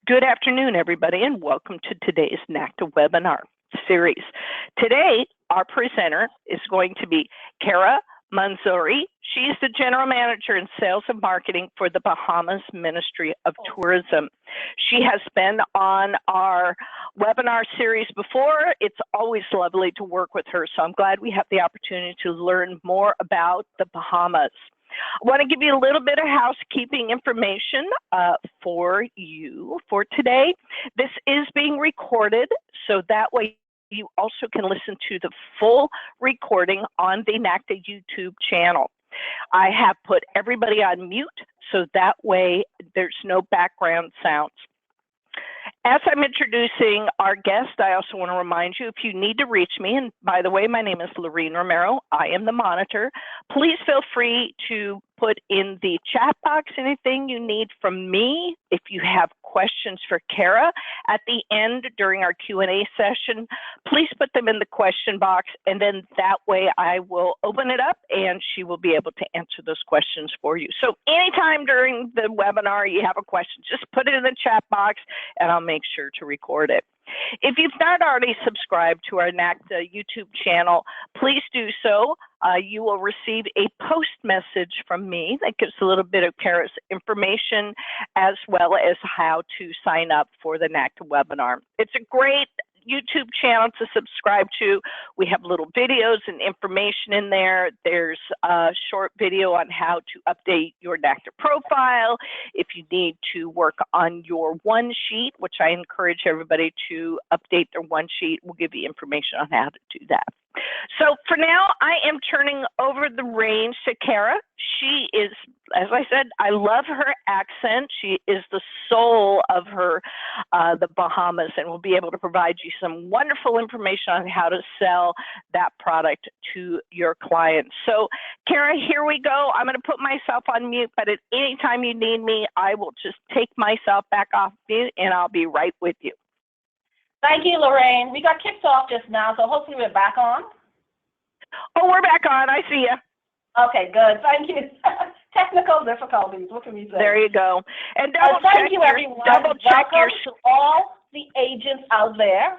Good afternoon, everybody, and welcome to today's NACTA webinar series. Today, our presenter is going to be Kara Manzouri. She's the General Manager in Sales and Marketing for the Bahamas Ministry of Tourism. She has been on our webinar series before. It's always lovely to work with her, so I'm glad we have the opportunity to learn more about the Bahamas. I want to give you a little bit of housekeeping information for you for today. This is being recorded, so that way you also can listen to the full recording on the NACTA YouTube channel. I have put everybody on mute, so that way there's no background sounds. As I'm introducing our guest, I also want to remind you, if you need to reach me, and by the way, my name is Lorene Romero, I am the monitor, please feel free to put in the chat box anything you need from me. If you have questions for Kara at the end during our Q&A session, please put them in the question box, and then that way I will open it up and she will be able to answer those questions for you. So anytime during the webinar you have a question, just put it in the chat box and I'll make sure to record it. If you've not already subscribed to our NACTA YouTube channel, please do so. You will receive a post message from me that gives a little bit of Kara's information as well as how to sign up for the NACTA webinar. It's a great YouTube channel to subscribe to. We have little videos and information in there. There's a short video on how to update your NACTA profile. If you need to work on your one sheet, which I encourage everybody to update their one sheet, we'll give you information on how to do that. So for now, I am turning over the reins to Kara. She is, as I said, I love her accent. She is the soul of the Bahamas, and will be able to provide you some wonderful information on how to sell that product to your clients. So Kara, here we go. I'm going to put myself on mute, but at any time you need me, I will just take myself back off mute and I'll be right with you. Thank you, Lorraine. We got kicked off just now, so hopefully we're back on. Oh, we're back on. I see you. Okay, good. Thank you. Technical difficulties. What can we say? There you go. And thank you, everyone. Welcome to all the agents out there.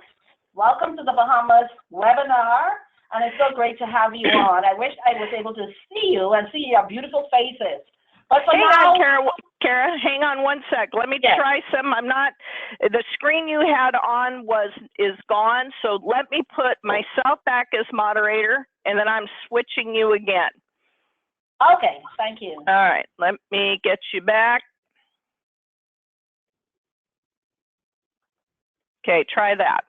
Welcome to the Bahamas webinar, and it's so great to have you on. I wish I was able to see you and see your beautiful faces. But for now, Kara, hang on one sec. Let me try some. The screen you had on is gone, so let me put myself back as moderator, and then I'm switching you again. Okay, thank you. All right, let me get you back. Okay, try that.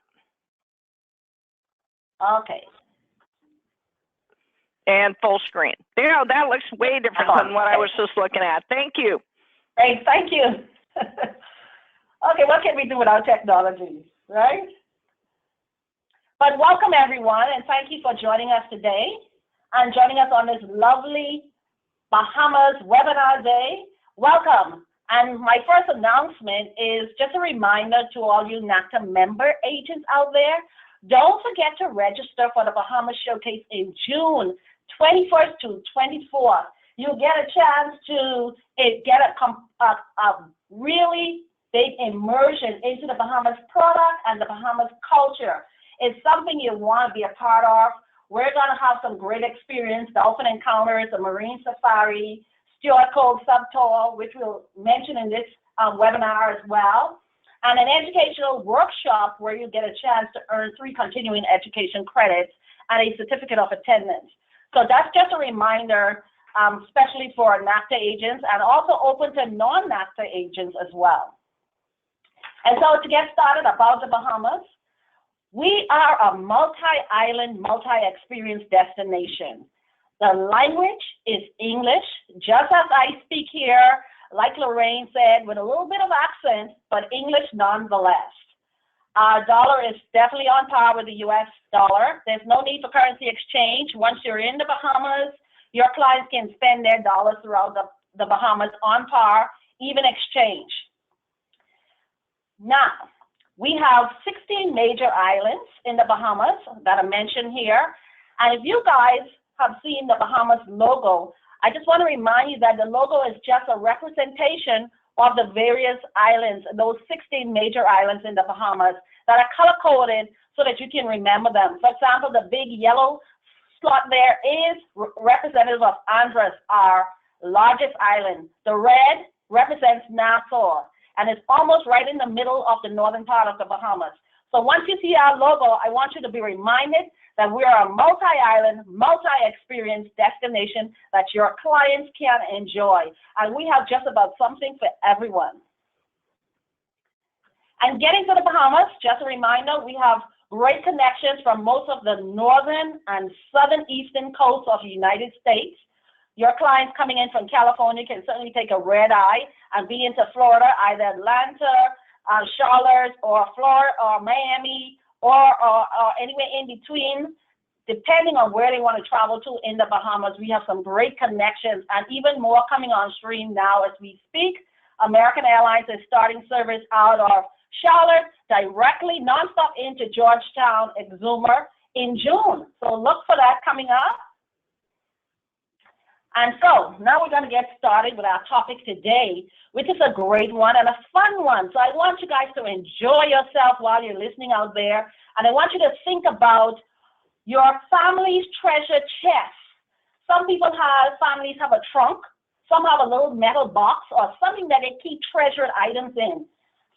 Okay. And full screen. You know, that looks way different than what I was just looking at. Thank you. Great, thank you. Okay, what can we do without technology, right? But welcome, everyone, and thank you for joining us today and joining us on this lovely Bahamas webinar day. Welcome. And my first announcement is just a reminder to all you NACTA member agents out there, don't forget to register for the Bahamas Showcase in June 21st to 24th. You'll get a chance to get a really big immersion into the Bahamas product and the Bahamas culture. It's something you want to be a part of. We're going to have some great experience, dolphin encounters, a marine safari, Stewart Cove subtour, which we'll mention in this webinar as well, and an educational workshop where you get a chance to earn 3 continuing education credits and a certificate of attendance. So that's just a reminder, especially for NACTA agents and also open to non-NACTA agents as well. And so to get started about the Bahamas, we are a multi-island, multi-experience destination. The language is English, just as I speak here, like Lorraine said, with a little bit of accent, but English nonetheless. Our dollar is definitely on par with the US dollar. There's no need for currency exchange. Once you're in the Bahamas, your clients can spend their dollars throughout the Bahamas on par, even exchange. Now, we have 16 major islands in the Bahamas that are mentioned here. And if you guys have seen the Bahamas logo, I just want to remind you that the logo is just a representation of the various islands, those 16 major islands in the Bahamas that are color-coded so that you can remember them. For example, the big yellow slot there is representative of Andros, our largest island. The red represents Nassau, and it's almost right in the middle of the northern part of the Bahamas. So once you see our logo, I want you to be reminded that we are a multi-island, multi-experience destination that your clients can enjoy. And we have just about something for everyone. And getting to the Bahamas, just a reminder, we have great connections from most of the northern and southern eastern coasts of the United States. Your clients coming in from California can certainly take a red eye and be into Florida, either Atlanta, Charlotte, or Florida, or Miami, or anywhere in between, depending on where they want to travel to in the Bahamas. We have some great connections and even more coming on stream now as we speak. American Airlines is starting service out of Charlotte directly nonstop into Georgetown, Exumer in June. So look for that coming up. And so now we're going to get started with our topic today, which is a great one and a fun one. So I want you guys to enjoy yourself while you're listening out there. And I want you to think about your family's treasure chest. Some families have a trunk. Some have a little metal box or something that they keep treasured items in.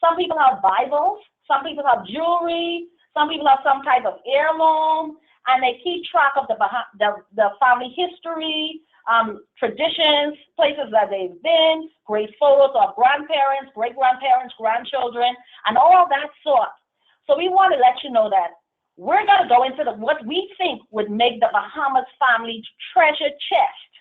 Some people have Bibles. Some people have jewelry. Some people have some type of heirloom. And they keep track of the family history, traditions, places that they've been, great photos of grandparents, great-grandparents, grandchildren, and all that sort. So we want to let you know that we're going to go into what we think would make the Bahamas family treasure chest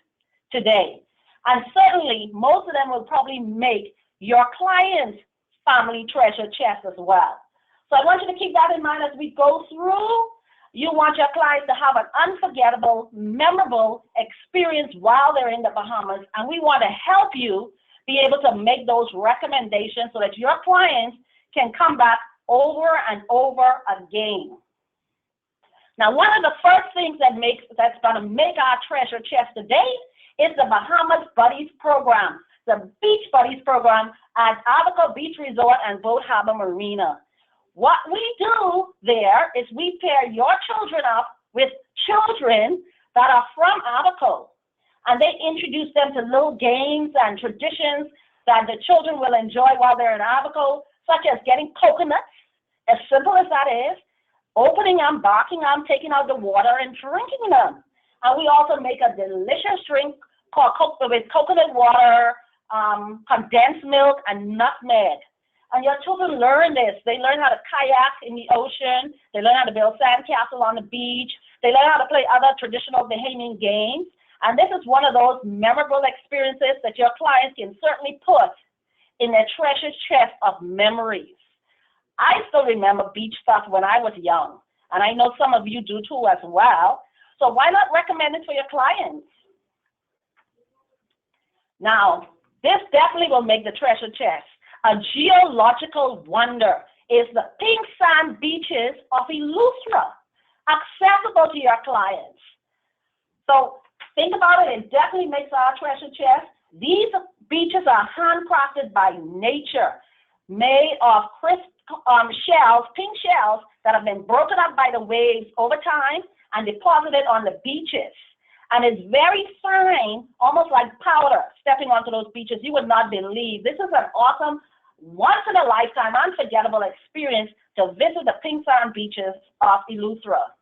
today. And certainly, most of them will probably make your client's family treasure chest as well. So I want you to keep that in mind as we go through. You want your clients to have an unforgettable, memorable experience while they're in the Bahamas, and we want to help you be able to make those recommendations so that your clients can come back over and over again. Now, one of the first things that's going to make our treasure chest today is the Bahamas Buddies program, the Beach Buddies program at Abaco Beach Resort and Boat Harbor Marina. What we do there is we pair your children up with children that are from Abaco, and they introduce them to little games and traditions that the children will enjoy while they're in Abaco, such as getting coconuts, as simple as that is, opening them, barking them, taking out the water, and drinking them. And we also make a delicious drink called with coconut water, condensed milk, and nutmeg. And your children learn this. They learn how to kayak in the ocean. They learn how to build sandcastle on the beach. They learn how to play other traditional Bahamian games. And this is one of those memorable experiences that your clients can certainly put in their treasure chest of memories. I still remember beach stuff when I was young, and I know some of you do too as well. So why not recommend it for your clients? Now, this definitely will make the treasure chest a geological wonder. Is the pink sand beaches of Eleuthera, accessible to your clients. So think about it. It definitely makes our treasure chest. These beaches are handcrafted by nature, made of crisp shells, pink shells that have been broken up by the waves over time and deposited on the beaches. And it's very fine, almost like powder, stepping onto those beaches. You would not believe. This is an awesome, once-in-a-lifetime, unforgettable experience to visit the pink sand beaches of Eleuthera.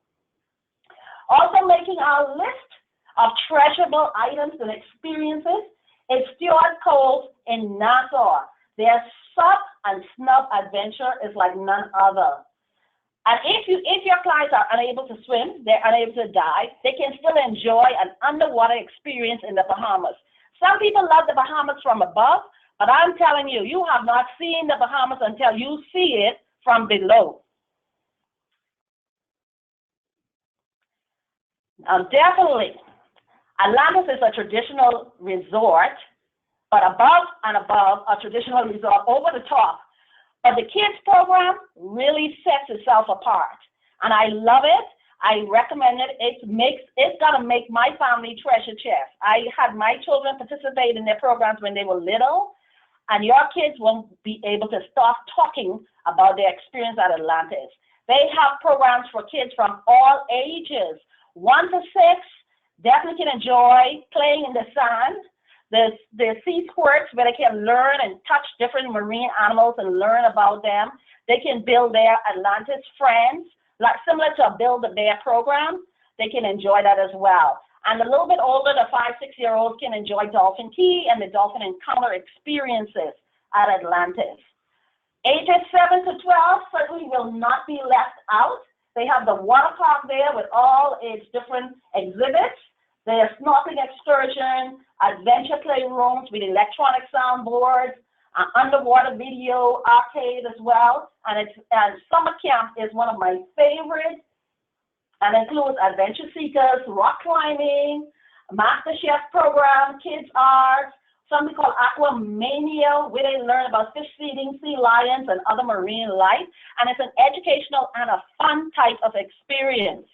Also making our list of treasurable items and experiences is Stewart Cove in Nassau. Their sup and snub adventure is like none other. And if your clients are unable to swim, they're unable to dive, they can still enjoy an underwater experience in the Bahamas. Some people love the Bahamas from above, but I'm telling you, you have not seen the Bahamas until you see it from below. Definitely, Atlantis is a traditional resort, but above and above a traditional resort, over the top. But the kids program really sets itself apart. And I love it. I recommend it. It's gonna make my family treasure chest. I had my children participate in their programs when they were little, and your kids won't be able to stop talking about their experience at Atlantis. They have programs for kids from all ages. 1 to 6 definitely can enjoy playing in the sand. The sea squirts where they can learn and touch different marine animals and learn about them. They can build their Atlantis friends, like similar to a Build-A-Bear program. They can enjoy that as well. And a little bit older, the 5, 6-year-olds can enjoy Dolphin Key and the Dolphin Encounter experiences at Atlantis. Ages 7 to 12 certainly will not be left out. They have the water park there with all its different exhibits. There's snorkeling excursion, adventure playrooms with electronic soundboards, underwater video arcade as well. And summer camp is one of my favorites, and includes adventure seekers, rock climbing, master chef program, kids art, something called Aquamania, where they learn about fish feeding, sea lions, and other marine life. And it's an educational and a fun type of experience.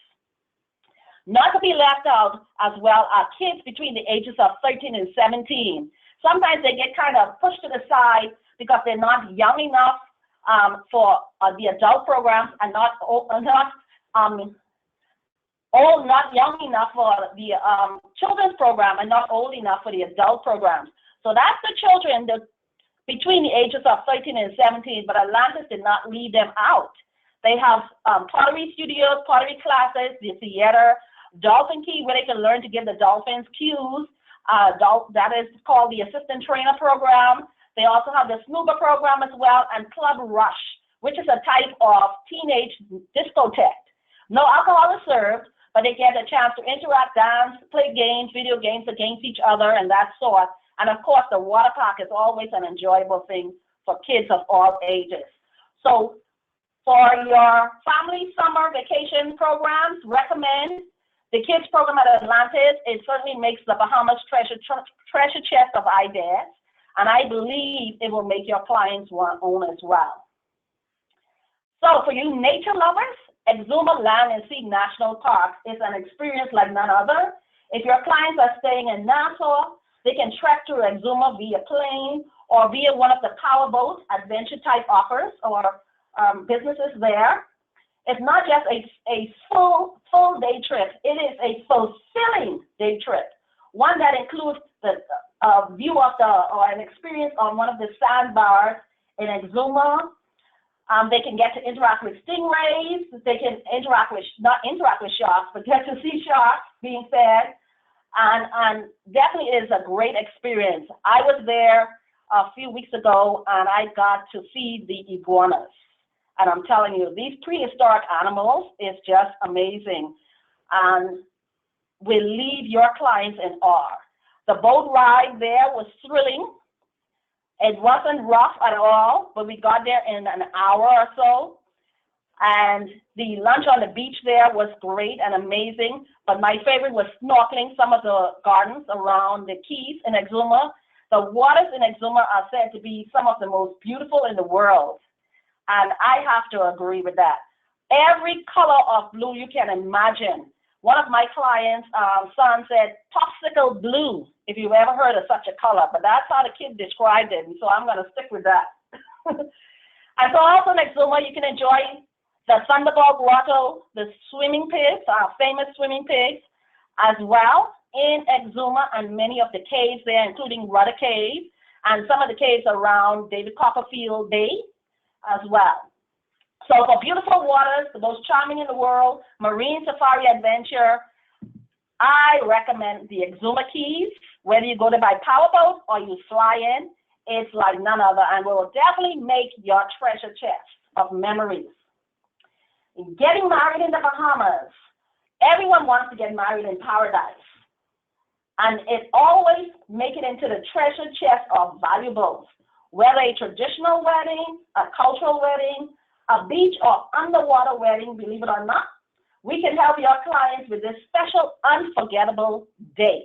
Not to be left out as well are kids between the ages of 13 and 17. Sometimes they get kind of pushed to the side because they're not young enough for the adult programs and not young enough for the children's program and not old enough for the adult programs. So that's the children between the ages of 13 and 17, but Atlantis did not leave them out. They have pottery studios, pottery classes, the theater, Dolphin Key, where they can learn to give the dolphins cues. That is called the Assistant Trainer Program. They also have the Snuba program as well, and Club Rush, which is a type of teenage discotheque. No alcohol is served, but they get a chance to interact, dance, play games, video games against each other, and that sort. And of course, the water park is always an enjoyable thing for kids of all ages. So for your family summer vacation programs, recommend the kids program at Atlantis. It certainly makes the Bahamas treasure chest of ideas, and I believe it will make your clients own as well. So for you nature lovers, Exuma Land and Sea National Park is an experience like none other. If your clients are staying in Nassau, they can trek to Exuma via plane or via one of the powerboat adventure type offers or businesses there. It's not just a full day trip. It is a fulfilling day trip, one that includes the view of or an experience on one of the sandbars in Exuma. They can get to interact with stingrays. They can not interact with sharks, but get to see sharks being fed. And definitely is a great experience. I was there a few weeks ago, and I got to see the iguanas. And I'm telling you, these prehistoric animals is just amazing, and will leave your clients in awe. The boat ride there was thrilling. It wasn't rough at all, but we got there in an hour or so. And the lunch on the beach there was great and amazing. But my favorite was snorkeling some of the gardens around the keys in Exuma. The waters in Exuma are said to be some of the most beautiful in the world. And I have to agree with that. Every color of blue you can imagine. One of my clients' son said, popsicle blue, if you've ever heard of such a color. But that's how the kid described it, and so I'm going to stick with that. And so also in Exuma, you can enjoy the Thunderball Grotto, the swimming pigs, our famous swimming pigs, as well in Exuma, and many of the caves there, including Rudder Cave, and some of the caves around David Copperfield Bay as well. So for beautiful waters, the most charming in the world, marine safari adventure, I recommend the Exuma Keys. Whether you go there by powerboat or you fly in, it's like none other, and will definitely make your treasure chest of memories. Getting married in the Bahamas. Everyone wants to get married in paradise. And it always make it into the treasure chest of valuables. Whether a traditional wedding, a cultural wedding, a beach or underwater wedding, believe it or not, we can help your clients with this special unforgettable day.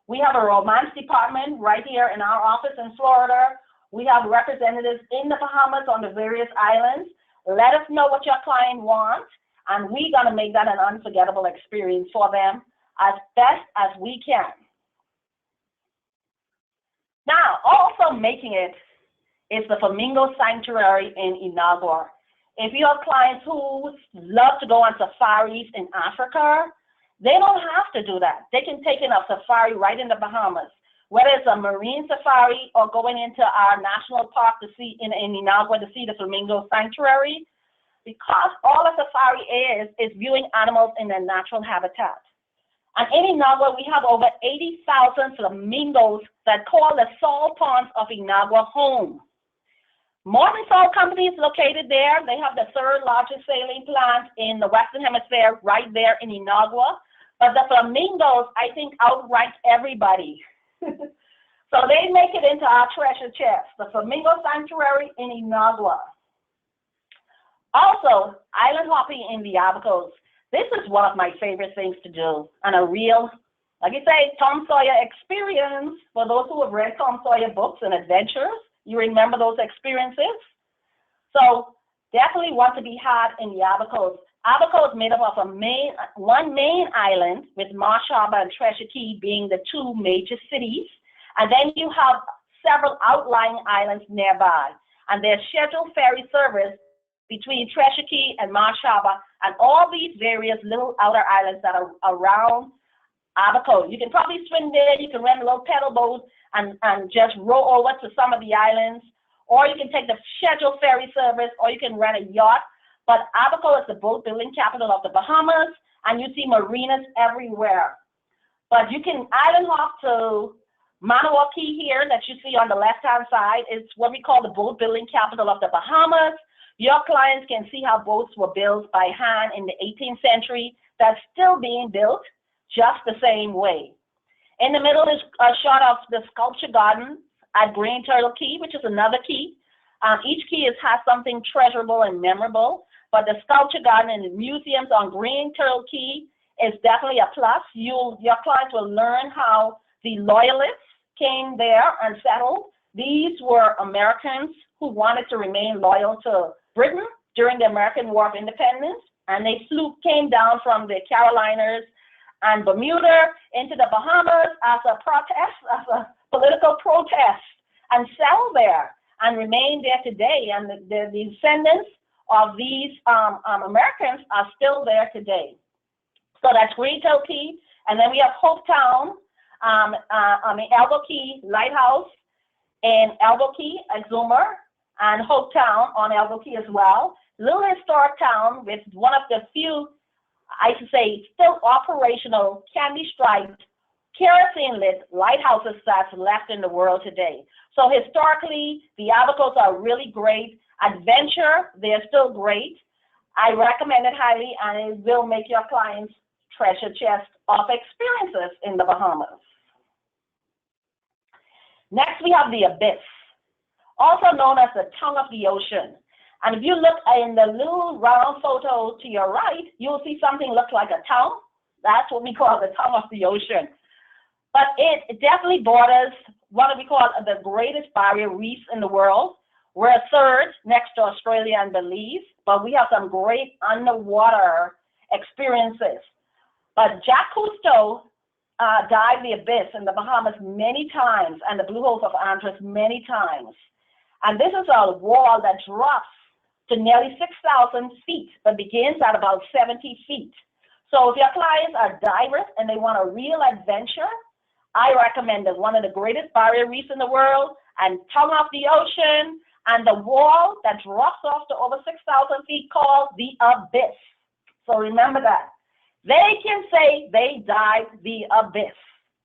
We have a romance department right here in our office in Florida. We have representatives in the Bahamas on the various islands. Let us know what your client wants, and we're going to make that an unforgettable experience for them as best as we can. Now, also making it is the Flamingo Sanctuary in Inagua. If you have clients who love to go on safaris in Africa, they don't have to do that. They can take in a safari right in the Bahamas, whether it's a marine safari or going into our national park to see in Inagua to see the Flamingo Sanctuary, because all a safari is viewing animals in their natural habitat. And in Inagua, we have over 80,000 flamingos that call the salt ponds of Inagua home. Morton Salt Company is located there. They have the third largest saline plant in the Western Hemisphere right there in Inagua. But the flamingos, I think, outrank everybody. So they make it into our treasure chest, the Flamingo Sanctuary in Inagua. Also, island hopping in the Abacos. This is one of my favorite things to do, and a real, like you say, Tom Sawyer experience. For those who have read Tom Sawyer books and adventures, you remember those experiences? So definitely want to be had in the Abacos. Abaco is made up of one main island, with Marsh Harbor and Treasure Key being the two major cities. And then you have several outlying islands nearby. And there's scheduled ferry service between Treasure Key and Marsh Harbor and all these various little outer islands that are around Abaco. You can probably swim there. You can rent a little pedal boat and just row over to some of the islands. Or you can take the scheduled ferry service, or you can rent a yacht. But Abaco is the boat building capital of the Bahamas, and you see marinas everywhere. But you can island hop to Manawa Key here that you see on the left-hand side. It's what we call the boat building capital of the Bahamas. Your clients can see how boats were built by hand in the 18th century. That's still being built just the same way. In the middle is a shot of the sculpture garden at Green Turtle Key, which is another key. Each key has something treasurable and memorable, but the sculpture garden and the museums on Green Turtle Key is definitely a plus. Your clients will learn how the loyalists came there and settled. These were Americans who wanted to remain loyal to Britain during the American War of Independence, and they came down from the Carolinas and Bermuda into the Bahamas as a protest, as a political protest, and settled there and remain there today. And the descendants of these Americans are still there today. So that's Green Turtle Key. And then we have Hopetown, Elbow Key Lighthouse in Elbow Key, Exumer, and Hopetown on Elbow Key as well. Little historic town with one of the few, I should say, still operational, candy-striped, kerosene-lit lighthouses that's left in the world today. So historically, the Abacos are really great. Adventure, they're still great. I recommend it highly, and it will make your clients treasure chest of experiences in the Bahamas. Next, we have the Abyss, also known as the tongue of the ocean. And if you look in the little round photo to your right, you'll see something looks like a tongue. That's what we call the tongue of the ocean. But it definitely borders what we call the greatest barrier reefs in the world. We're third next to Australia and Belize, but we have some great underwater experiences. But Jacques Cousteau dived the Abyss in the Bahamas many times, and the Blue Holes of Andros many times. And this is a wall that drops to nearly 6,000 feet, but begins at about 70 feet. So if your clients are divers and they want a real adventure, I recommend that one of the greatest barrier reefs in the world and tongue of the ocean and the wall that drops off to over 6,000 feet called the Abyss. So remember that. They can say they dived the Abyss.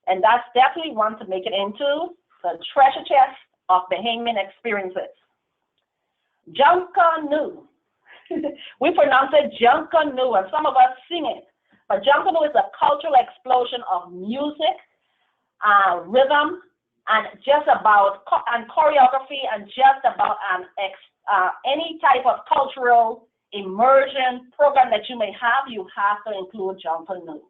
And that's definitely one to make it into the treasure chest of Bahamian experiences. Junkanoo. We pronounce it Junkanoo, and some of us sing it. But Junkanoo is a cultural explosion of music, rhythm, and just about and choreography, and just about any type of cultural immersion program that you may have. You have to include Junkanoo.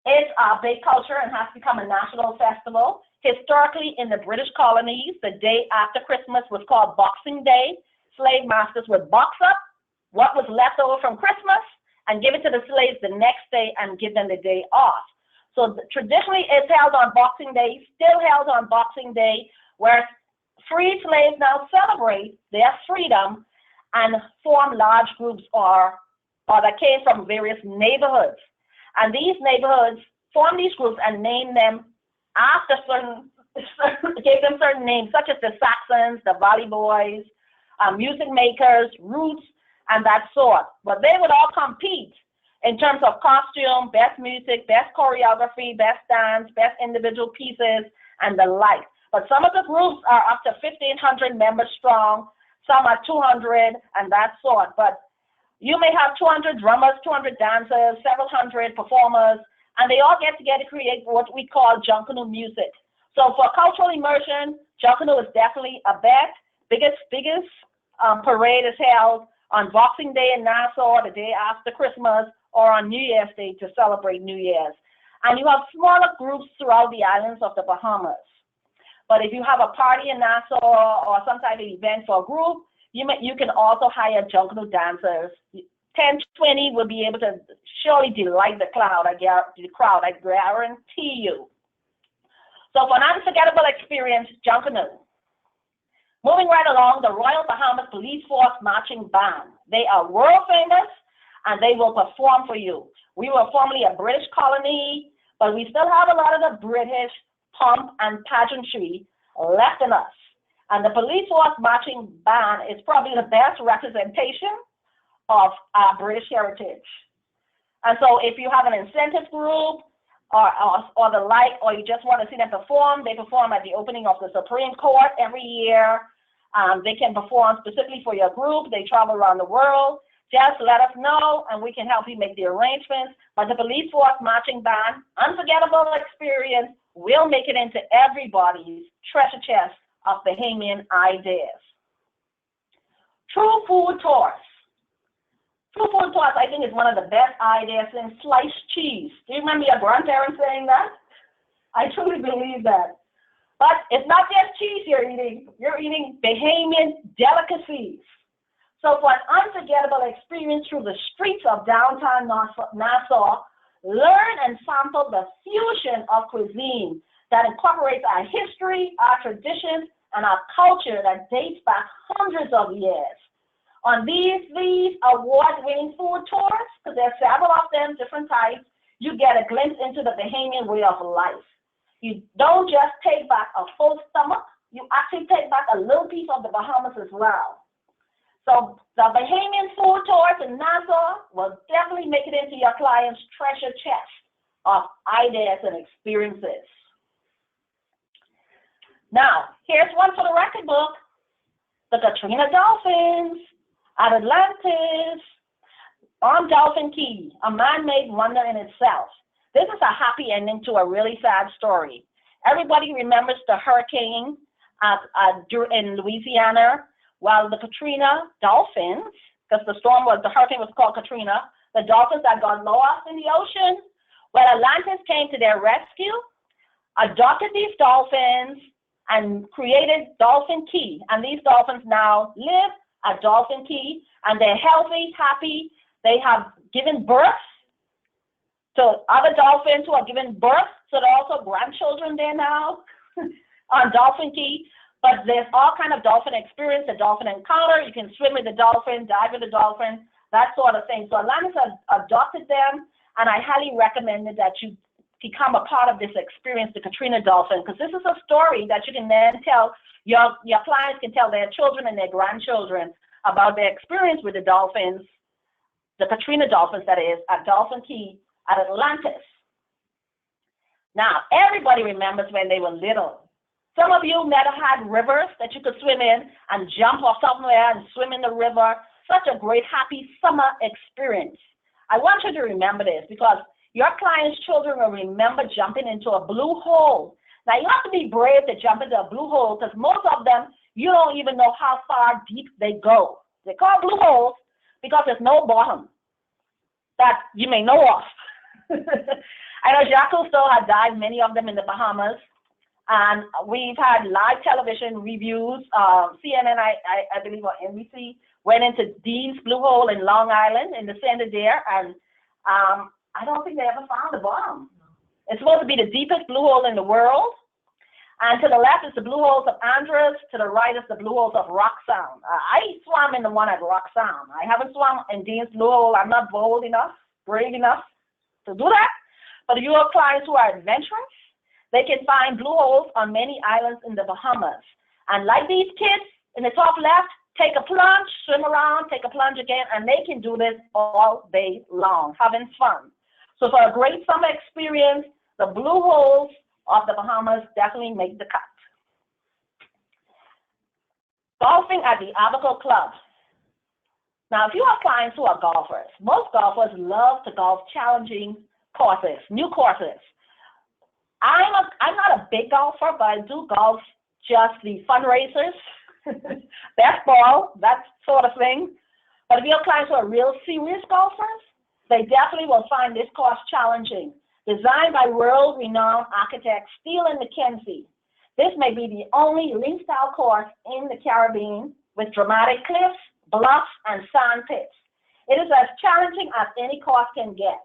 It's a big culture and has become a national festival. Historically, in the British colonies, the day after Christmas was called Boxing Day. Slave masters would box up what was left over from Christmas and give it to the slaves the next day and give them the day off. So traditionally, it's held on Boxing Day, still held on Boxing Day, where free slaves now celebrate their freedom and form large groups or that came from various neighborhoods. And these neighborhoods form these groups and name them after gave them certain names, such as the Saxons, the Valley Boys, music makers, roots, and that sort. But they would all compete in terms of costume, best music, best choreography, best dance, best individual pieces, and the like. But some of the groups are up to 1,500 members strong, some are 200, and that sort. But you may have 200 drummers, 200 dancers, several hundred performers, and they all get together to create what we call Junkanoo music. So for cultural immersion, Junkanoo is definitely a bet. Biggest parade is held on Boxing Day in Nassau, the day after Christmas, or on New Year's Day to celebrate New Year's. And you have smaller groups throughout the islands of the Bahamas. But if you have a party in Nassau or some type of event for a group, you can also hire Junkanoo dancers. 10, 20 will be able to surely delight the crowd, I guarantee you. So for an unforgettable experience, Junkanoo. Moving right along, the Royal Bahamas Police Force Marching Band. They are world famous, and they will perform for you. We were formerly a British colony, but we still have a lot of the British pomp and pageantry left in us. And the Police Force Marching Band is probably the best representation of our British heritage. And so if you have an incentive group or the like, or you just want to see them perform, they perform at the opening of the Supreme Court every year. They can perform specifically for your group. They travel around the world. Just let us know, and we can help you make the arrangements. But the Police Force Marching Band, unforgettable experience, will make it into everybody's treasure chest of Bahamian ideas. True food tours. True food tours, I think, is one of the best ideas in sliced cheese. Do you remember your grandparents saying that? I truly believe that. But it's not just cheese you're eating Bahamian delicacies. So for an unforgettable experience through the streets of downtown Nassau, learn and sample the fusion of cuisine that incorporates our history, our traditions, and our culture that dates back hundreds of years. On these award-winning food tours, because there are several of them, different types, you get a glimpse into the Bahamian way of life. You don't just take back a full stomach, you actually take back a little piece of the Bahamas as well. So the Bahamian food tours in Nassau will definitely make it into your client's treasure chest of ideas and experiences. Now, here's one for the record book. The Katrina Dolphins at Atlantis on Dolphin Key, a man-made wonder in itself. This is a happy ending to a really sad story. Everybody remembers the hurricane in Louisiana. While the Katrina Dolphins, because the hurricane was called Katrina, the dolphins that got lost in the ocean, well, Atlantis came to their rescue, adopted these dolphins, and created Dolphin Key. And these dolphins now live at Dolphin Key, and they're healthy, happy. They have given birth to other dolphins who are giving birth, so there are also grandchildren there now on Dolphin Key. But there's all kind of dolphin experience, the dolphin encounter. You can swim with the dolphin, dive with the dolphin, that sort of thing. So Atlantis has adopted them, and I highly recommend that you become a part of this experience, the Katrina Dolphin, because this is a story that you can then tell, your clients can tell their children and their grandchildren about their experience with the dolphins, the Katrina Dolphins, that is, at Dolphin Key at Atlantis. Now, everybody remembers when they were little. Some of you might have had rivers that you could swim in and jump off somewhere and swim in the river. Such a great, happy summer experience. I want you to remember this because your clients' children will remember jumping into a blue hole. Now, you have to be brave to jump into a blue hole because most of them, you don't even know how far deep they go. They're called blue holes because there's no bottom that you may know of. I know Jacques Cousteau had dived many of them in the Bahamas. And we've had live television reviews. CNN, I believe, or NBC, went into Dean's Blue Hole in Long Island in the center there, and I don't think they ever found the bottom. It's supposed to be the deepest blue hole in the world. And to the left is the Blue Holes of Andros. To the right is the Blue Holes of Rock Sound. I swam in the one at Rock Sound. I haven't swum in Dean's Blue Hole. I'm not bold enough, brave enough to do that. But if you have clients who are adventurous, they can find blue holes on many islands in the Bahamas. And like these kids in the top left, take a plunge, swim around, take a plunge again, and they can do this all day long, having fun. So for a great summer experience, the blue holes of the Bahamas definitely make the cut. Golfing at the Abaco Club. Now, if you have clients who are golfers, most golfers love to golf challenging courses, new courses. I'm not a big golfer, but I do golf just the fundraisers, best ball, that sort of thing. But if you have clients who are real serious golfers, they definitely will find this course challenging. Designed by world-renowned architect Steele and Mackenzie, this may be the only link-style course in the Caribbean with dramatic cliffs, bluffs, and sand pits. It is as challenging as any course can get.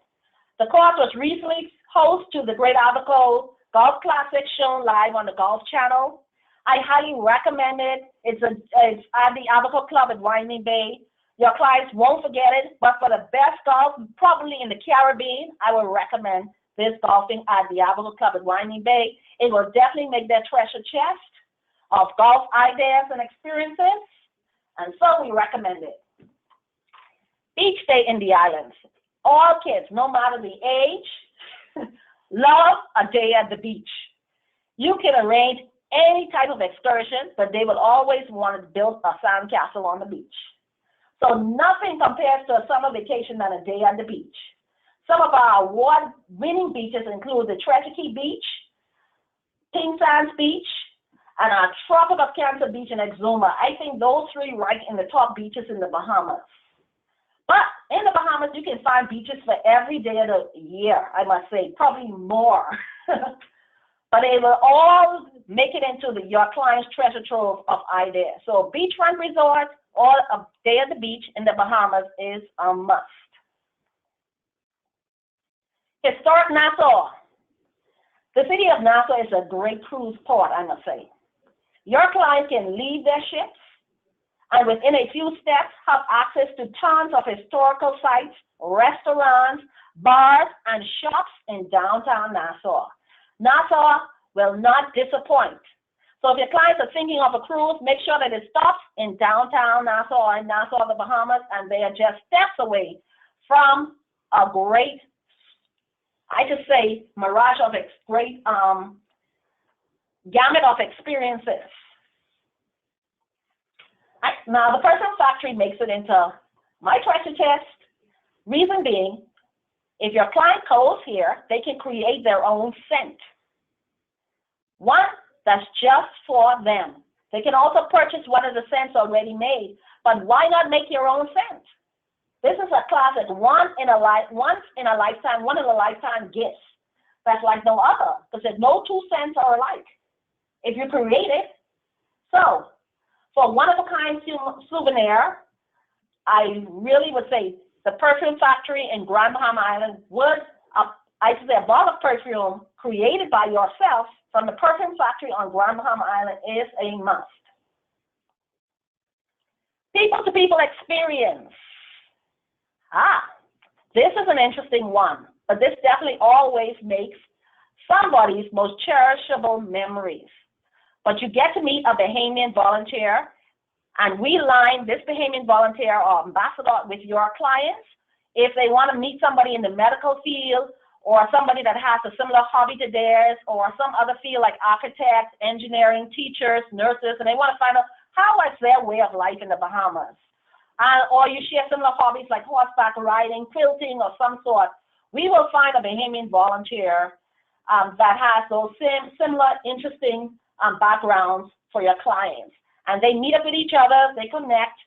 The course was recently host to the Great Abaco Golf Classic shown live on the Golf Channel. I highly recommend it. It's at the Abaco Club at Winding Bay. Your clients won't forget it, but for the best golf, probably in the Caribbean, I would recommend this golfing at the Abaco Club at Winding Bay. It will definitely make their treasure chest of golf ideas and experiences, and so we recommend it. Beach day in the islands. All kids, no matter the age, love a day at the beach. You can arrange any type of excursion, but they will always want to build a sand castle on the beach. So nothing compares to a summer vacation than a day at the beach. Some of our award-winning beaches include the Treasure Key Beach, Pink Sands Beach, and our Tropic of Cancer Beach in Exuma. I think those three rank in the top beaches in the Bahamas. But in the Bahamas, you can find beaches for every day of the year, I must say, probably more. But they will all make it into your client's treasure trove of ideas. So beachfront resorts or a day at the beach in the Bahamas is a must. Historic Nassau. The city of Nassau is a great cruise port, I must say. Your clients can leave their ships and within a few steps have access to tons of historical sites, restaurants, bars, and shops in downtown Nassau. Nassau will not disappoint. So if your clients are thinking of a cruise, make sure that it stops in downtown Nassau or in Nassau, the Bahamas, and they are just steps away from a great, I should say, mirage of great gamut of experiences. Now, the Perfume Factory makes it into my treasure chest. Reason being, if your client goes here, they can create their own scent. One that's just for them. They can also purchase one of the scents already made, but why not make your own scent? This is a classic once in a lifetime gift that's like no other, because no two scents are alike if you create it. So, for one-of-a-kind souvenir, I really would say the Perfume Factory in Grand Bahama Island would, I should say, a bottle of perfume created by yourself from the Perfume Factory on Grand Bahama Island is a must. People-to-people experience. This is an interesting one, but this definitely always makes somebody's most cherishable memories. But you get to meet a Bahamian volunteer, and we line this Bahamian volunteer or ambassador with your clients. If they want to meet somebody in the medical field or somebody that has a similar hobby to theirs or some other field like architects, engineering, teachers, nurses, and they want to find out how is their way of life in the Bahamas. Or you share similar hobbies like horseback riding, quilting, or some sort, we will find a Bahamian volunteer that has those similar interesting backgrounds for your clients. And they meet up with each other, they connect.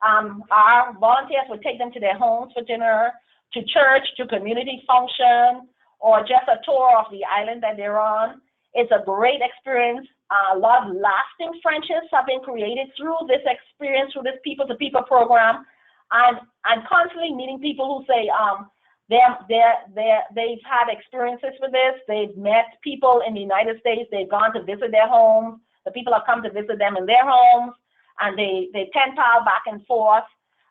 Our volunteers will take them to their homes for dinner, to church, to community function, or just a tour of the island that they're on. It's a great experience. A lot of lasting friendships have been created through this experience, through this people-to-people program. I'm constantly meeting people who say, They've had experiences with this. They've met people in the United States. They've gone to visit their homes. The people have come to visit them in their homes, and they pen pal back and forth.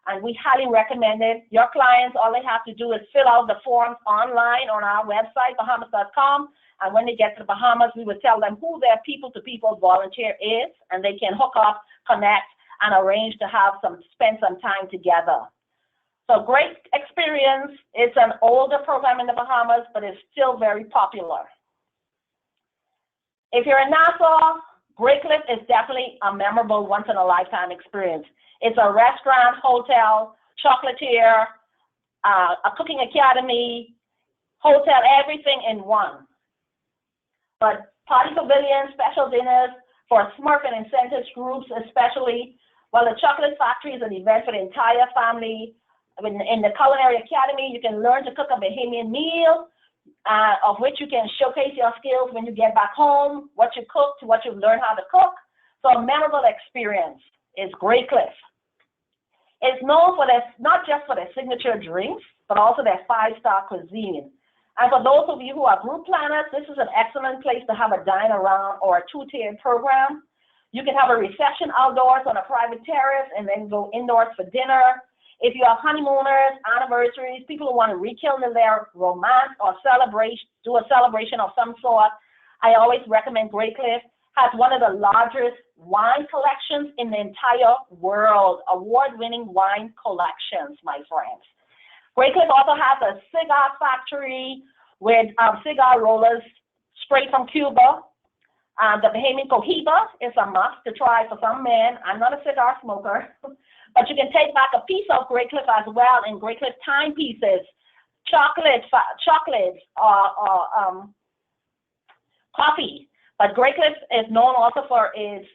And we highly recommend it. Your clients, all they have to do is fill out the forms online on our website, Bahamas.com. And when they get to the Bahamas, we will tell them who their people-to-people volunteer is, and they can hook up, connect, and arrange to spend some time together. So great experience. It's an older program in the Bahamas, but it's still very popular. If you're in Nassau, Great Cliff is definitely a memorable once-in-a-lifetime experience. It's a restaurant, hotel, chocolatier, a cooking academy, hotel, everything in one. But party pavilions, special dinners for Smurf and incentives groups especially. Well, the Chocolate Factory is an event for the entire family. In the Culinary Academy, you can learn to cook a Bahamian meal, of which you can showcase your skills when you get back home, what you cooked, what you've learned how to cook. So a memorable experience is Great Cliff. It's known for not just for their signature drinks, but also their 5-star cuisine. And for those of you who are group planners, this is an excellent place to have a dine-around or a 2-tiered program. You can have a reception outdoors on a private terrace and then go indoors for dinner. If you have honeymooners, anniversaries, people who want to rekindle their romance or do a celebration of some sort, I always recommend Great Cliff. Has one of the largest wine collections in the entire world, award-winning wine collections, my friends. Great Cliff also has a cigar factory with cigar rollers straight from Cuba. The Bahamian Cohiba is a must to try for some men. I'm not a cigar smoker, but you can take back a piece of Great Cliff as well in Great Cliff timepieces, chocolates, coffee. But Great Cliff is known also for its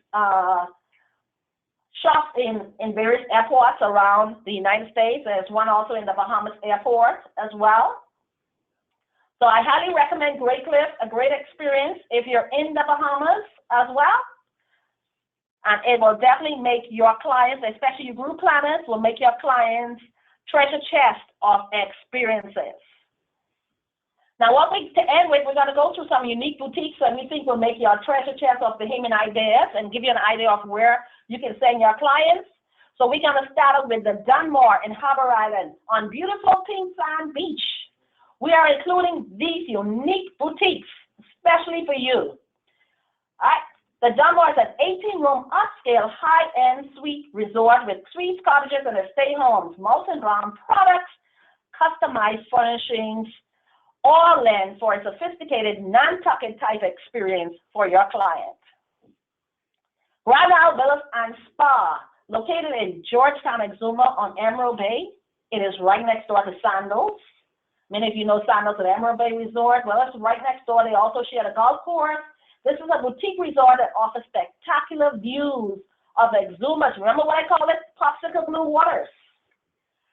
shops in various airports around the United States. There's one also in the Bahamas airport as well. So I highly recommend Great Cliff, a great experience if you're in the Bahamas as well. And it will definitely make your clients, especially your group planners, will make your clients treasure chest of experiences. Now, to end with, we're going to go through some unique boutiques that we think will make your treasure chest of Bahamian ideas and give you an idea of where you can send your clients. So we're going to start out with the Dunmore in Harbor Island on beautiful Pink Sand Beach. We are including these unique boutiques, especially for you. All right. The Dunmore is an 18-room upscale high-end suite resort with suites, cottages, and estate homes, mountain ground products, customized furnishings, all in for a sophisticated Nantucket type experience for your client. Grand Isle Villas and Spa, located in Georgetown, Exuma on Emerald Bay. It is right next door to Sandals. Many of you know Sandals at Emerald Bay Resort. Well, it's right next door. They also share a golf course. This is a boutique resort that offers spectacular views of Exuma's, remember what I call it? Popsicle blue waters.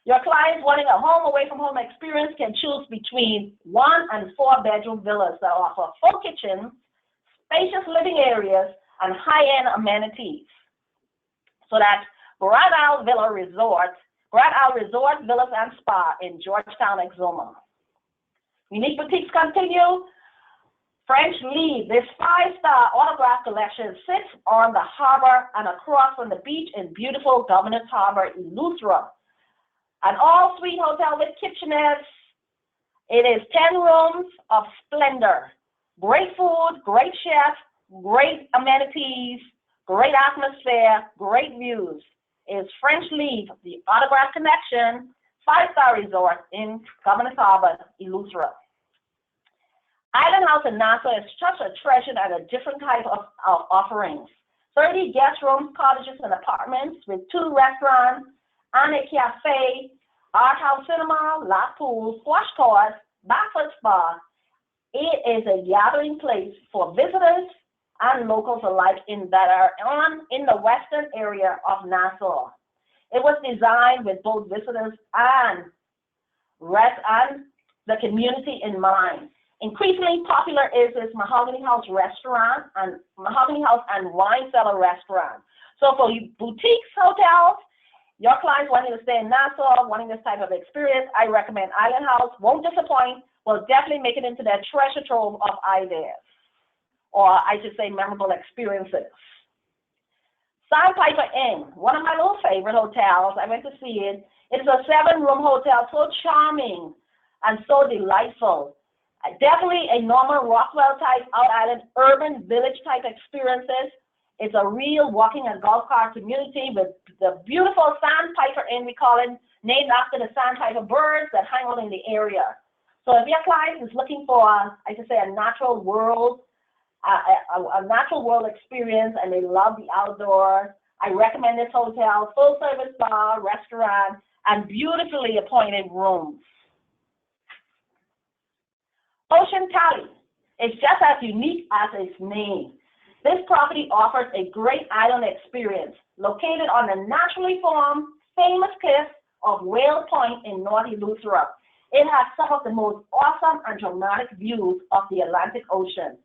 Your clients wanting a home away from home experience can choose between 1 and 4 bedroom villas that offer full kitchens, spacious living areas, and high-end amenities. So that's Grand Isle Resort, Villas and Spa in Georgetown, Exuma. Unique boutiques continue. French Lead, this 5-star autograph collection sits on the harbor and across from the beach in beautiful Governor's Harbor, Eleuthera. An all-suite hotel with kitchenettes. It is 10 rooms of splendor. Great food, great chef, great amenities, great atmosphere, great views. It's French Lead, the autograph connection, 5-star resort in Governor's Harbor, Eleuthera. Island House in Nassau is such a treasure and a different type of offerings. 30 guest rooms, cottages, and apartments with 2 restaurants and a cafe, art house cinema, lap pool, squash courts, backfoot spa. It is a gathering place for visitors and locals alike that are in the western area of Nassau. It was designed with both visitors and the community in mind. Increasingly popular is this Mahogany House and Wine Cellar restaurant. So for boutiques, hotels, Your clients wanting to stay in Nassau, wanting this type of experience, I recommend Island House. Won't disappoint. Will definitely make it into their treasure trove of ideas, or I should say memorable experiences. Sandpiper Inn, one of my little favorite hotels. I went to see it. It's a 7-room hotel, so charming and so delightful. Definitely a Norman Rockwell type out island urban village type experiences. It's a real walking and golf cart community with the beautiful Sandpiper Inn, we call it, named after the sandpiper birds that hang out in the area. So if your client is looking for, I should say, a natural world experience, and they love the outdoors, I recommend this hotel. Full service bar, restaurant, and beautifully appointed rooms. Ocean Tally is just as unique as its name. This property offers a great island experience located on the naturally formed, famous cliffs of Whale Point in North Eleuthera. It has some of the most awesome and dramatic views of the Atlantic Ocean.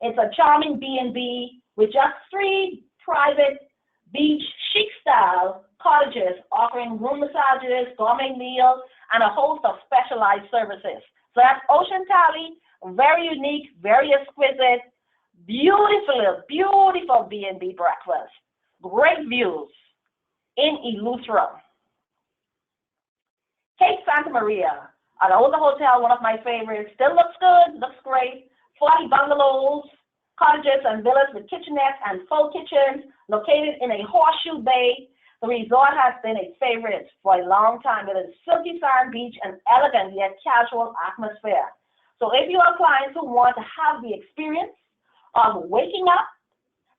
It's a charming B&B with just 3 private beach chic-style cottages offering room massages, gourmet meals, and a host of specialized services. So that's Ocean Tally, very unique, very exquisite, beautiful B&B breakfast. Great views in Eleuthera. Cape Santa Maria, an older hotel, one of my favorites. Still looks good, looks great. 40 bungalows, cottages, and villas with kitchenettes and full kitchens located in a horseshoe bay. The resort has been a favorite for a long time with a silky sand beach and elegant yet casual atmosphere. So if you are clients who want to have the experience of waking up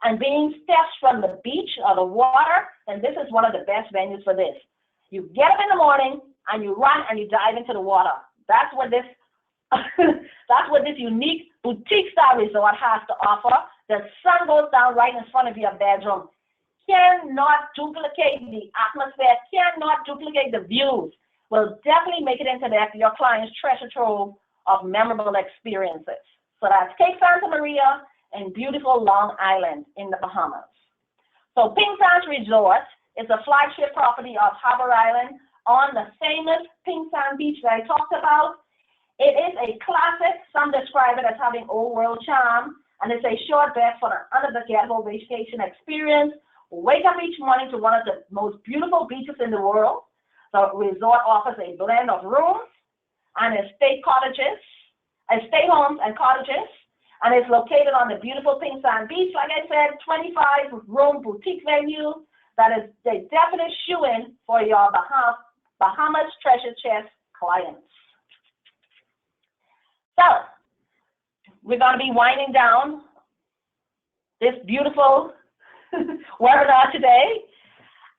and being steps from the beach or the water, then this is one of the best venues for this. You get up in the morning and you run and you dive into the water. That's what this unique boutique-style resort has to offer. The sun goes down right in front of your bedroom. Cannot duplicate the atmosphere, cannot duplicate the views. Will definitely make it into your client's treasure trove of memorable experiences. So that's Cape Santa Maria and beautiful Long Island in the Bahamas. So Pink Sands Resort is a flagship property of Harbor Island on the famous Pink Sand Beach that I talked about. It is a classic. Some describe it as having old world charm, and it's a short bet for an unforgettable vacation experience. Wake up each morning to one of the most beautiful beaches in the world. The resort offers a blend of rooms and estate homes and cottages, and it's located on the beautiful Pink Sand Beach. Like I said, 25-room boutique venue that is a definite shoe-in for your Bahamas treasure chest clients. So we're going to be winding down this beautiful webinar today.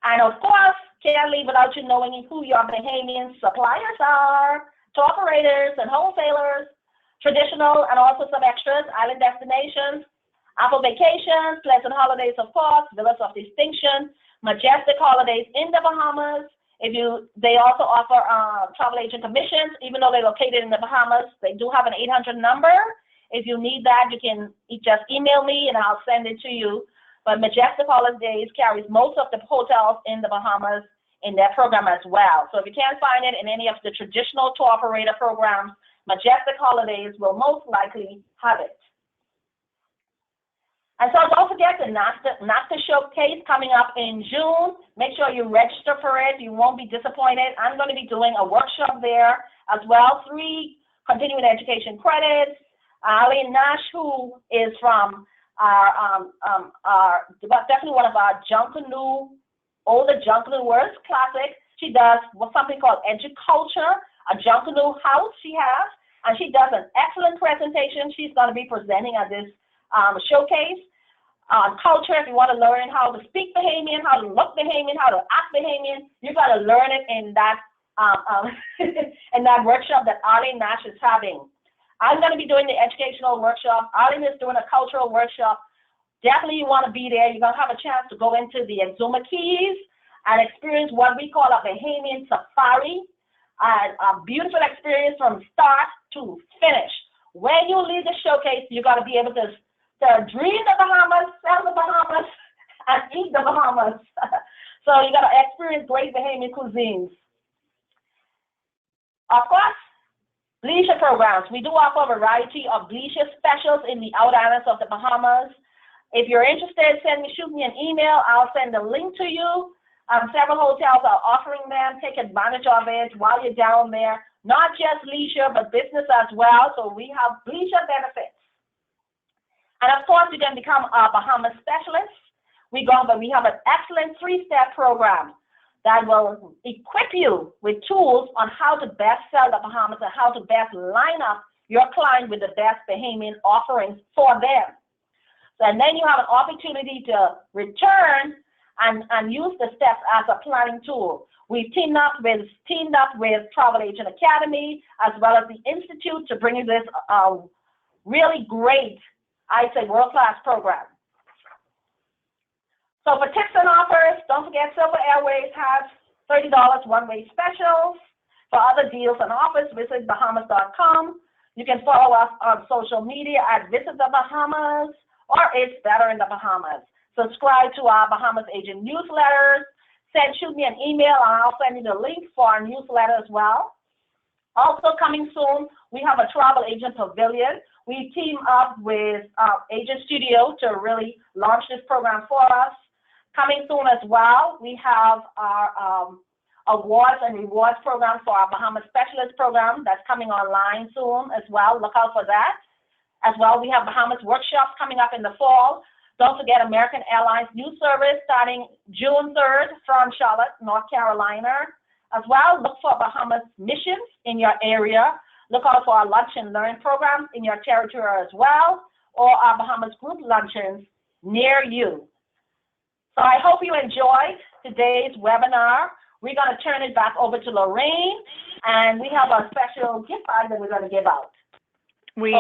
And of course, can't leave without you knowing who your Bahamian suppliers are, tour operators and wholesalers, traditional and also some extras, island destinations, Apple Vacations, Pleasant Holidays, of course, Villas of Distinction, Majestic Holidays in the Bahamas. They also offer travel agent commissions, even though they're located in the Bahamas. They do have an 800 number. If you need that, you can just email me and I'll send it to you. But Majestic Holidays carries most of the hotels in the Bahamas in their program as well. So if you can't find it in any of the traditional tour operator programs, Majestic Holidays will most likely have it. And so don't forget the NACTA Showcase coming up in June. Make sure you register for it. You won't be disappointed. I'm going to be doing a workshop there as well, 3 continuing education credits. Arlene Nash, who is from definitely one of our older Junkanoo words, classic. She does something called Educulture, a Junkanoo house she has, and she does an excellent presentation. She's going to be presenting at this showcase on culture. If you want to learn how to speak Bahamian, how to look Bahamian, how to act Bahamian, you got to learn it in that in that workshop that Arlene Nash is having. I'm going to be doing the educational workshop. Arlene is doing a cultural workshop. Definitely you want to be there. You're going to have a chance to go into the Exuma Keys and experience what we call a Bahamian safari, a beautiful experience from start to finish. When you leave the showcase, you're going to be able to dream the Bahamas, sell the Bahamas, and eat the Bahamas. So you got to experience great Bahamian cuisines. Of course, leisure programs. We do offer a variety of leisure specials in the outer islands of the Bahamas. If you're interested, shoot me an email. I'll send a link to you. Several hotels are offering them. Take advantage of it while you're down there. Not just leisure, but business as well. So we have leisure benefits. And of course, you can become a Bahamas specialist. We have an excellent 3-step program that will equip you with tools on how to best sell the Bahamas and how to best line up your client with the best Bahamian offerings for them. So, and then you have an opportunity to return and use the steps as a planning tool. We've teamed up with Travel Agent Academy as well as the Institute to bring you this really great, I'd say, world-class program. So for tips and offers, don't forget Silver Airways has $30 one-way specials. For other deals and offers, visit Bahamas.com. You can follow us on social media at Visit the Bahamas or It's Better in the Bahamas. Subscribe to our Bahamas Agent newsletters. Shoot me an email and I'll send you the link for our newsletter as well. Also coming soon, we have a travel agent pavilion. We team up with Agent Studio to really launch this program for us. Coming soon as well, we have our awards and rewards program for our Bahamas Specialist program that's coming online soon as well. Look out for that. As well, we have Bahamas workshops coming up in the fall. Don't forget American Airlines new service starting June 3rd from Charlotte, North Carolina. As well, look for Bahamas missions in your area. Look out for our lunch and learn programs in your territory as well, or our Bahamas group luncheons near you. So I hope you enjoyed today's webinar. We're going to turn it back over to Lorraine, and we have a special gift item that we're going to give out. We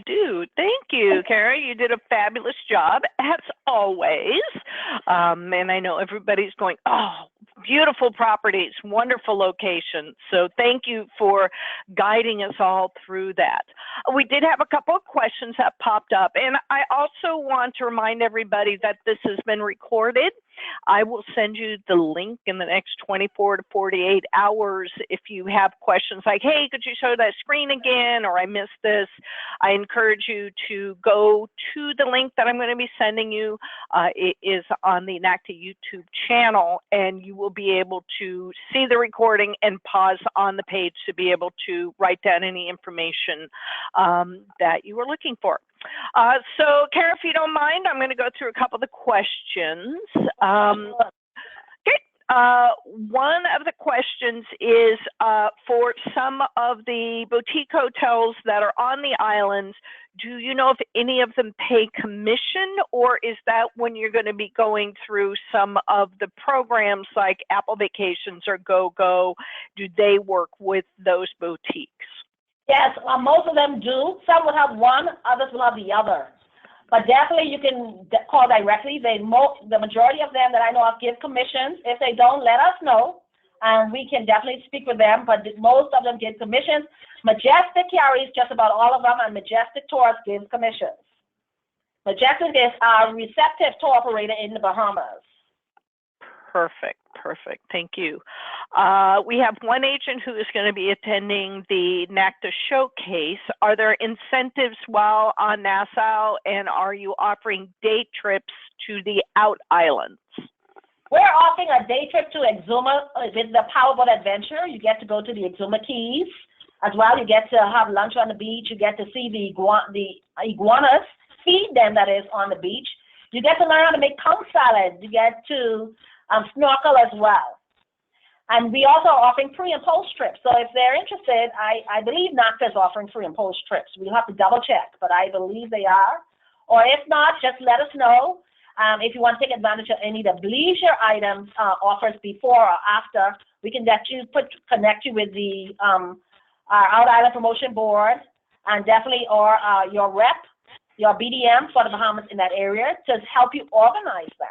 do. Thank you, Kara. You did a fabulous job, as always. And I know everybody's going, oh, beautiful properties, wonderful locations. So thank you for guiding us all through that. We did have a couple of questions that popped up. And I also want to remind everybody that this has been recorded. I will send you the link in the next 24 to 48 hours if you have questions like, hey, could you show that screen again, or I missed this. I encourage you to go to the link that I'm going to be sending you. It is on the NACTA YouTube channel, and you will be able to see the recording and pause on the page to be able to write down any information that you were looking for. So, Kara, if you don't mind, I'm going to go through a couple of the questions. One of the questions is for some of the boutique hotels that are on the islands, do you know if any of them pay commission, or is that when you're going to be going through some of the programs like Apple Vacations or GoGo? Do they work with those boutiques? Yes, most of them do. Some will have one, others will have the other. But definitely you can call directly. The majority of them that I know of give commissions. If they don't, let us know, and we can definitely speak with them. But most of them give commissions. Majestic carries just about all of them, and Majestic Tours gives commissions. Majestic is our receptive tour operator in the Bahamas. Perfect. Thank you. We have one agent who is going to be attending the NACTA showcase. Are there incentives while on Nassau, and are you offering day trips to the out islands? We're offering a day trip to Exuma with the Powerboat Adventure. You get to go to the Exuma Keys. As well, you get to have lunch on the beach. You get to see the iguanas, feed them, that is, on the beach. You get to learn how to make conch salad. You get to snorkel as well. And we also are offering pre and post trips. So if they're interested, I believe NACTA is offering pre and post trips. We'll have to double check, but I believe they are. Or if not, just let us know. If you want to take advantage of any of the leisure items offers before or after, we can connect you with the our Out Island Promotion Board, and definitely or your rep, your BDM for the Bahamas in that area to help you organize that.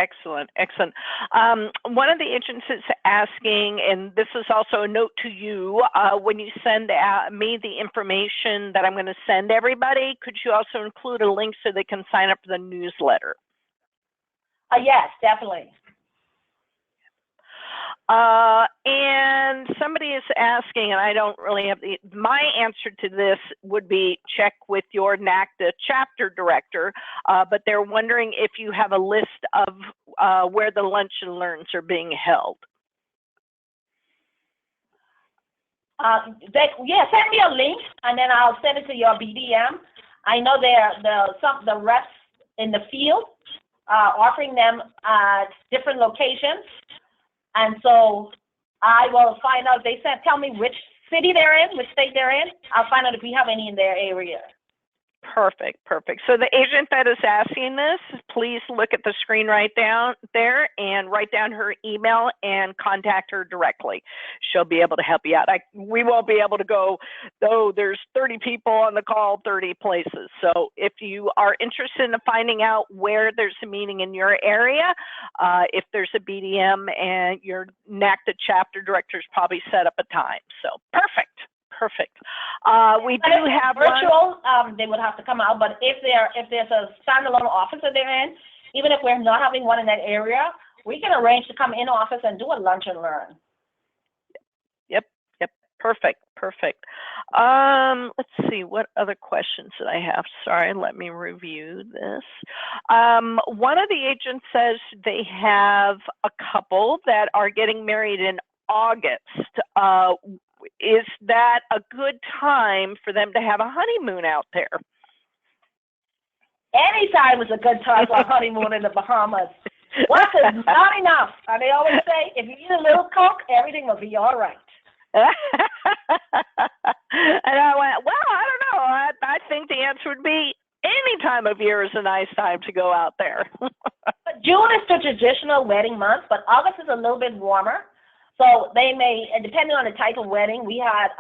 Excellent. One of the agents is asking, and this is also a note to you, when you send me the information that I'm going to send everybody, could you also include a link so they can sign up for the newsletter? Yes, definitely. And somebody is asking, and I don't really have my answer to this would be check with your NACTA chapter director, but they're wondering if you have a list of where the lunch and learns are being held. Send me a link, and then I'll send it to your BDM. I know the reps in the field offering them at different locations, and so I will find out. They said, tell me which city they're in, which state they're in. I'll find out if we have any in their area. Perfect, perfect. So the agent that is asking this, please look at the screen right down there and write down her email and contact her directly. She'll be able to help you out. We won't be able to go, though there's 30 people on the call, 30 places. So if you are interested in finding out where there's a meeting in your area, if there's a BDM and your NACTA chapter director's probably set up a time. So perfect. Perfect. We do have virtual. They would have to come out, but if there's a standalone office that they're in, even if we're not having one in that area, we can arrange to come in office and do a lunch and learn. Yep. Perfect. Let's see, what other questions did I have? Sorry, let me review this. One of the agents says they have a couple that are getting married in August. Is that a good time for them to have a honeymoon out there? Anytime is a good time for a honeymoon in the Bahamas. Once is not enough. And they always say, if you eat a little Coke, everything will be all right. And I went, well, I don't know. I think the answer would be any time of year is a nice time to go out there. June is the traditional wedding month, but August is a little bit warmer. So they may, depending on the type of wedding, we had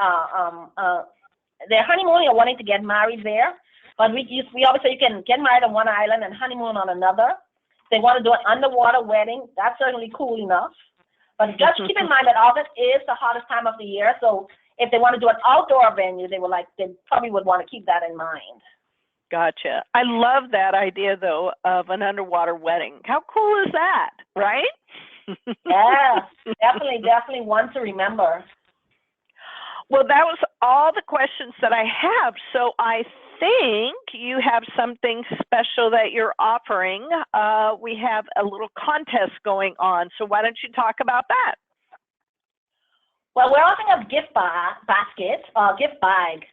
they're honeymooning or wanting to get married there. But we obviously you can get married on one island and honeymoon on another. If they want to do an underwater wedding, that's certainly cool enough. But just keep in mind that August is the hottest time of the year. So if they want to do an outdoor venue, they probably would want to keep that in mind. Gotcha. I love that idea though of an underwater wedding. How cool is that, right? Yeah, definitely one to remember. Well, that was all the questions that I have. So I think you have something special that you're offering. We have a little contest going on. So why don't you talk about that? Well, we're offering a gift basket, gift bag,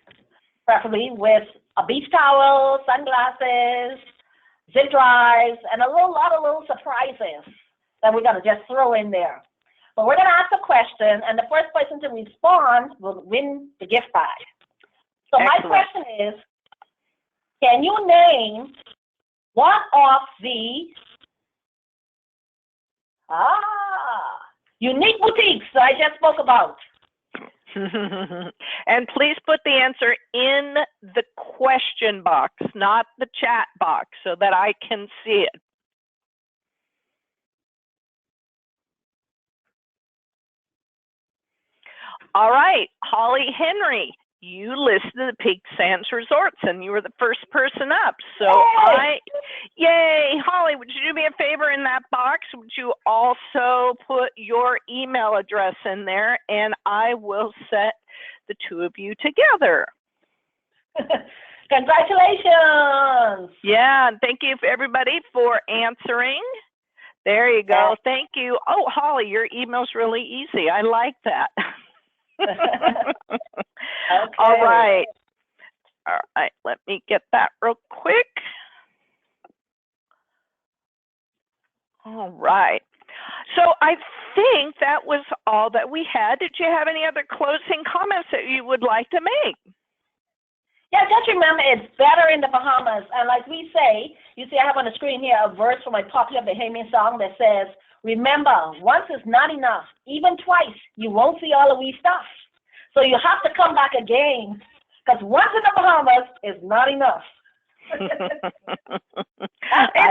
preferably with a beach towel, sunglasses, zip drives, and a lot of little surprises that we're going to just throw in there. But we're going to ask a question, and the first person to respond will win the gift bag. So excellent. My question is, can you name one of the unique boutiques that I just spoke about? And please put the answer in the question box, not the chat box, so that I can see it. All right, Holly Henry, you listed the Peak Sands Resorts, and you were the first person up. So yay, Holly, would you do me a favor in that box? Would you also put your email address in there, and I will set the two of you together. Congratulations. Yeah, and thank you everybody for answering. There you go. Thank you. Oh, Holly, your email's really easy. I like that. Okay. All right, let me get that real quick. All right, so I think that was all that we had. Did you have any other closing comments that you would like to make? Yeah, just remember, it's better in the Bahamas. And like we say, you see I have on the screen here a verse from a popular Bahamian song that says, remember, once is not enough. Even twice, you won't see all the wee stuff. So you have to come back again, because once in the Bahamas is not enough. That's it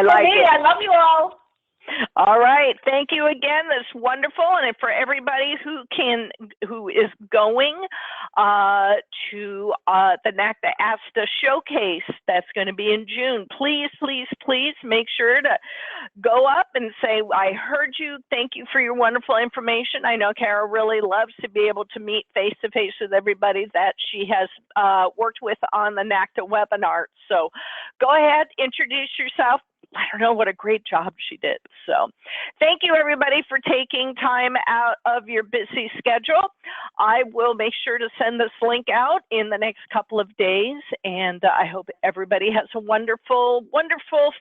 for me. I love you all. All right. Thank you again. That's wonderful. And for everybody who is going to the NACTA ASTA showcase that's going to be in June, please, please, please make sure to go up and say, I heard you. Thank you for your wonderful information. I know Kara really loves to be able to meet face to face with everybody that she has worked with on the NACTA webinar. So go ahead, introduce yourself. I don't know, what a great job she did. So thank you everybody for taking time out of your busy schedule. I will make sure to send this link out in the next couple of days, and I hope everybody has a wonderful, wonderful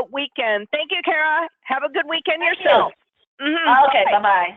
weekend. Thank you, Kara. Have a good weekend yourself. Okay, bye-bye.